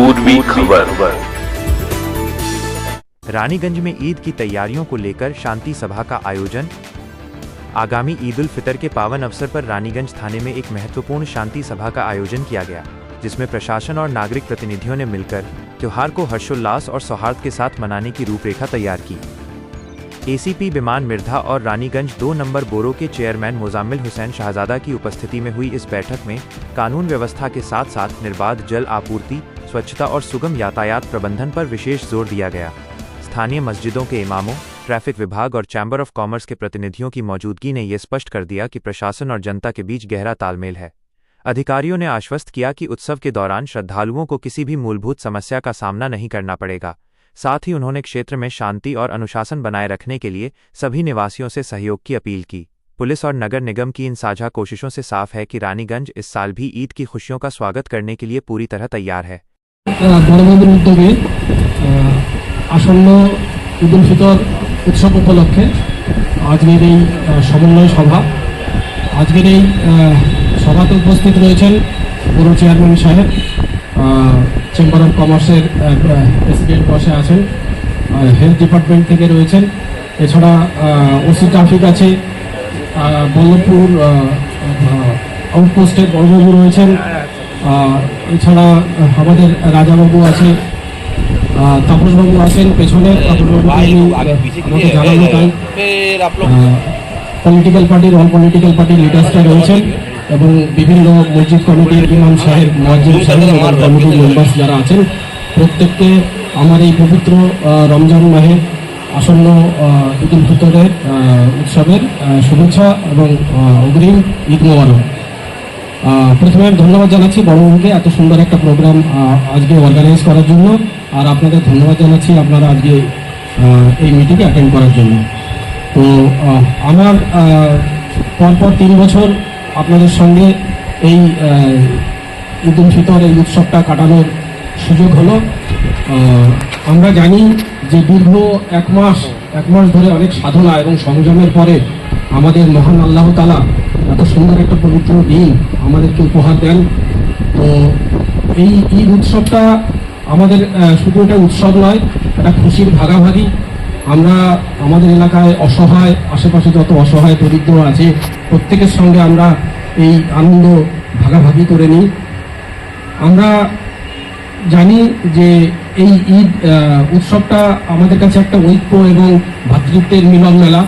पूर्वी खबर। रानीगंज में ईद की तैयारियों को लेकर शांति सभा का आयोजन। आगामी ईद उल फितर के पावन अवसर पर रानीगंज थाने में एक महत्वपूर्ण शांति सभा का आयोजन किया गया, जिसमें प्रशासन और नागरिक प्रतिनिधियों ने मिलकर त्योहार को हर्षोल्लास और सौहार्द के साथ मनाने की रूपरेखा तैयार की। एसीपी विमान मिर्धा और रानीगंज 2 नंबर बोरो के चेयरमैन मुजाम्मिल हुसैन शाहजादा की उपस्थिति में हुई इस बैठक में कानून व्यवस्था के साथ साथ निर्बाध जल आपूर्ति, स्वच्छता और सुगम यातायात प्रबंधन पर विशेष जोर दिया गया। स्थानीय मस्जिदों के इमामों, ट्रैफिक विभाग और चैम्बर ऑफ कॉमर्स के प्रतिनिधियों की मौजूदगी ने ये स्पष्ट कर दिया कि प्रशासन और जनता के बीच गहरा तालमेल है। अधिकारियों ने आश्वस्त किया कि उत्सव के दौरान श्रद्धालुओं को किसी भी मूलभूत समस्या का सामना नहीं करना पड़ेगा। साथ ही उन्होंने क्षेत्र में शांति और अनुशासन बनाए रखने के लिए सभी निवासियों से सहयोग की अपील की। पुलिस और नगर निगम की इन साझा कोशिशों से साफ है कि रानीगंज इस साल भी ईद की खुशियों का स्वागत करने के लिए पूरी तरह तैयार है। আসন্ন ঈদ উল ফিতর উৎসব উপলক্ষে আজকের এই সমন্বয় সভা, আজকের এই সভাতে উপস্থিত রয়েছেন বড় চেয়ারম্যান সাহেব, চেম্বার অফ কমার্সের প্রেসিডেন্ট বসে আছেন, হেলথ ডিপার্টমেন্ট থেকে রয়েছেন, এছাড়া ওসি ট্রাফিক আছে, বল্লভপুর আউটপোস্টের বড়বাবু রয়েছেন, এছাড়া আমাদের রাজাবাবু আছে, তাপসবাবু আছেন পেছনে। আমাকে জানানো তাই পলিটিক্যাল পার্টির অল পলিটিক্যাল পার্টির লিডার্সরা রয়েছেন এবং বিভিন্ন মসজিদ কমিটির ইমাম সাহেব, মুয়াজ্জিন সাহেব এবং কমিটির মেম্বার্স যারা আছেন, প্রত্যেককে আমার এই পবিত্র রমজান মাহে আসন্ন ঈদ উল ফিতরের উৎসবের শুভেচ্ছা এবং অগ্রিম ঈদ মোবারক। প্রথমে আমি ধন্যবাদ জানাচ্ছি বড়বাবুকে এত সুন্দর একটা প্রোগ্রাম আজকে অর্গানাইজ করার জন্য, আর আপনাদের ধন্যবাদ জানাচ্ছি আপনারা আজকে এই মিটিংয়ে অ্যাটেন্ড করার জন্য। তো আমার পরপর 3 বছর আপনাদের সঙ্গে এই ঈদ উল ফিতর এই উৎসবটা কাটানোর সুযোগ হলো। আমরা জানি যে দীর্ঘ এক মাস ধরে অনেক সাধনা এবং সংযমের পরে আমাদের মহান আল্লাহ তাআলা এত সুন্দর একটা পবিত্র দিন আমাদেরকে উপহার দেন। তো এই ঈদ উৎসবটা আমাদের শুধু এটা উৎসব নয়, এটা খুশির ভাগাভাগি। আমরা আমাদের এলাকায় অসহায়, আশেপাশে যত অসহায় দরিদ্র আছে প্রত্যেকের সঙ্গে আমরা এই আনন্দ ভাগাভাগি করে নিই। আমরা জানি যে এই ঈদ উৎসবটা আমাদের কাছে একটা ঐক্য এবং ভ্রাতৃত্বের মিলন মেলা।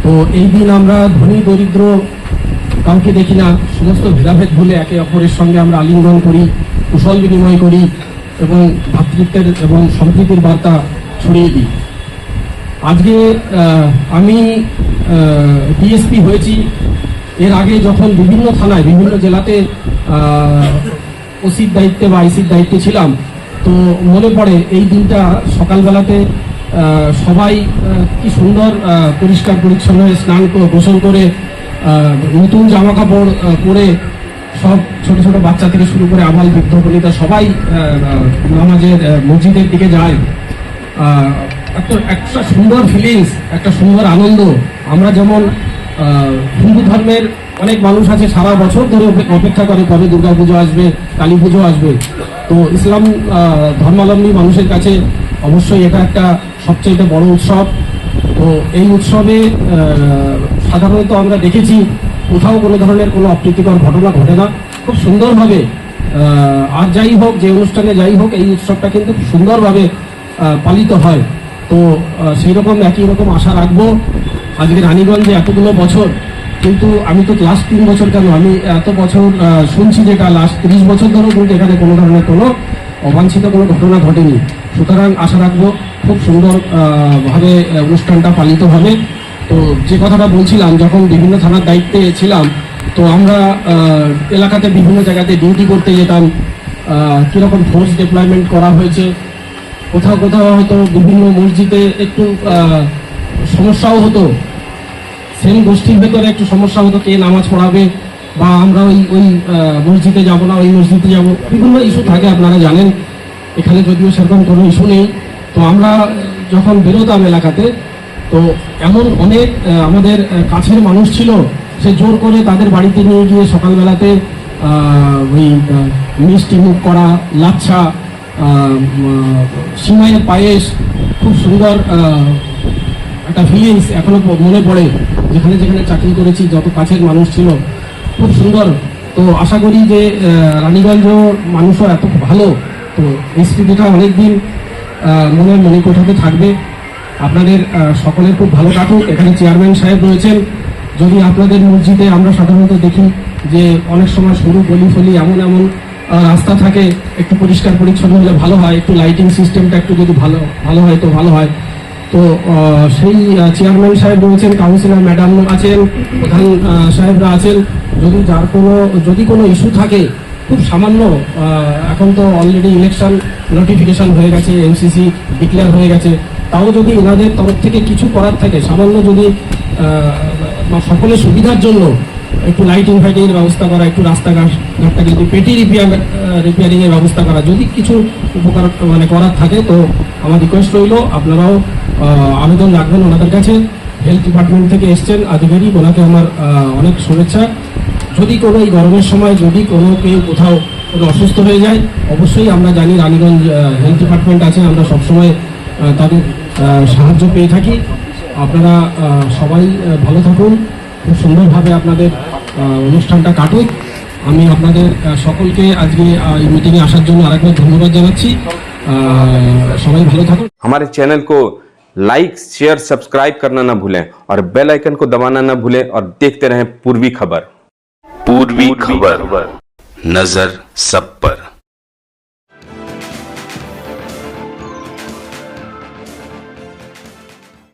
তো এই দিন আমরা ধনী দরিদ্র কাউকে দেখি না, সমস্ত ভেদাভেদ ভুলে একে অপরের সঙ্গে আমরা আলিঙ্গন করি, কুশল বিনিময় করি এবং ভ্রাতৃত্বের এবং সম্প্রীতির বার্তা ছড়িয়ে দিই। আজকে আমি ডিএসপি হয়েছি, এর আগে যখন বিভিন্ন থানায় বিভিন্ন জেলাতে ওসির দায়িত্বে বা আইসির দায়িত্বে ছিলাম, তো মনে পড়ে এই দিনটা সকালবেলাতে সবাই কি সুন্দর পরিষ্কার পরিচ্ছন্ন হয়ে স্নান গোসল করে নতুন জামা কাপড় পরে সব ছোট ছোট বাচ্চা থেকে শুরু করে আবাল বৃদ্ধ বনিতা সবাই নামাজের মসজিদের দিকে যায়। একটা সুন্দর ফিলিংস, একটা সুন্দর আনন্দ। আমরা যেমন হিন্দু ধর্মের অনেক মানুষ আছে সারা বছর ধরে অপেক্ষা করে কবে দুর্গা পুজো আসবে, কালী পুজো আসবে। তো ইসলাম ধর্মাবলম্বী মানুষের কাছে অবশ্যই এটা একটা সবচেয়ে বড় উৎসব। তো এই উৎসবে সাধারণত আমরা দেখেছি কোথাও কোনো ধরনের কোনো অপ্রীতিকর ঘটনা ঘটে না, খুব সুন্দরভাবে। আর যাই হোক, যে অনুষ্ঠানে যাই হোক, এই উৎসবটা কিন্তু খুব সুন্দরভাবে পালিত হয়। তো সেই রকম একই রকম আশা রাখবো। আজকে রানীগঞ্জে এতগুলো বছর, কিন্তু আমি তো লাস্ট 3 বছর কেন, আমি এত বছর শুনছি যেটা লাস্ট 30 বছর ধরেও কিন্তু এখানে কোনো ধরনের কোনো অবাঞ্ছিত কোনো ঘটনা ঘটেনি। সুতরাং আশা রাখবো খুব সুন্দর ভাবে অনুষ্ঠানটা পালিত হবে। তো যে কথাটা বলছিলাম, যখন বিভিন্ন থানার দায়িত্বে ছিলাম, তো আমরা এলাকাতে বিভিন্ন জায়গাতে ডিউটি করতে যেতাম। কীরকম ফোর্স ডিপ্লয়মেন্ট করা হয়েছে, কোথাও কোথাও হয়তো বিভিন্ন মসজিদে একটু সমস্যাও হতো, সেম গোষ্ঠীর ভেতরে একটু সমস্যা হতো, কে নামাজ পড়াবে বা আমরা ওই মসজিদে যাব না, ওই মসজিদে যাব, বিভিন্ন ইস্যু থাকে আপনারা জানেন। এখানে যদিও সেরকম কোনো ইস্যু নেই। তো আমরা যখন বেরোতাম এলাকাতে, তো এমন অনেক আমাদের কাছের মানুষ ছিল, সে জোর করে তাদের বাড়িতে নিয়ে গিয়ে সকালবেলাতে ওই মিষ্টি মুখ করা, লাচ্ছা, সিমাইয়ের পায়েস, খুব সুন্দর একটা ফিলিংস এখনো মনে পড়ে। যেখানে যেখানে চাকরি করেছি, যত কাছের মানুষ ছিল, খুব সুন্দর। তো আশা করি যে রানীগঞ্জ মানুষও এত ভালো, তো এই স্মৃতিটা অনেকদিন মনের মণিকোঠাতে থাকবে। আপনাদের সকলের খুব ভালো কাটুক। এখানে চেয়ারম্যান সাহেব রয়েছেন। যদি আপনাদের মসজিদে আমরা সাধারণত দেখি যে অনেক সময় সরু গলি ফলি এমন এমন রাস্তা থাকে, একটু পরিষ্কার পরিচ্ছন্ন হলে ভালো হয়, একটু লাইটিং সিস্টেমটা একটু যদি ভালো হয় তো ভালো হয়। তো সেই চেয়ারম্যান সাহেব রয়েছেন, কাউন্সিলর ম্যাডাম আছেন, প্রধান সাহেবরা আছেন। যদি কোনো ইস্যু থাকে, খুব সামান্য, এখন তো অলরেডি ইলেকশন নোটিফিকেশন হয়ে গেছে, এমসিসি ডিক্লেয়ার হয়ে গেছে, তাও যদি এনাদের তরফ থেকে কিছু করার থাকে, সামান্য যদি সকলের সুবিধার জন্য একটু লাইটিং ফাইটিং এর ব্যবস্থা করা, একটু রাস্তাঘাটটাকে যদি পেটি রিপেয়ারিং এর ব্যবস্থা করা, যদি কিছু উপকার করার থাকে, তো আমার রিকোয়েস্ট রইল আপনারাও আবেদন রাখবেন ওনাদের কাছে। হেলথ ডিপার্টমেন্ট থেকে এসছেন আধিকারিক, ওনাকে আমার অনেক শুভেচ্ছা। যদি কোনো এই গরমের সময় যদি কোনো কেউ কোথাও কোনো অসুস্থ হয়ে যায়, অবশ্যই আমরা জানি রানীগঞ্জ হেলথ ডিপার্টমেন্ট আছে, আমরা সবসময় তাদের সাহায্য পেয়ে থাকি। আপনারা সবাই ভালো থাকুন, খুব সুন্দরভাবে আপনাদের অনুষ্ঠানটা কাটুক। আমি আপনাদের সকলকে আজকে এই মিটিংয়ে আসার জন্য আরেকবার ধন্যবাদ জানাচ্ছি। সবাই ভালো থাকুন। हमारे चैनल को लाइक शेयर सब्सक्राइब करना ना भूलें और बेल आइकन को दबाना ना भूलें और देखते रहें पूर्वी खबर। पूर्वी खबर, नजर सब पर।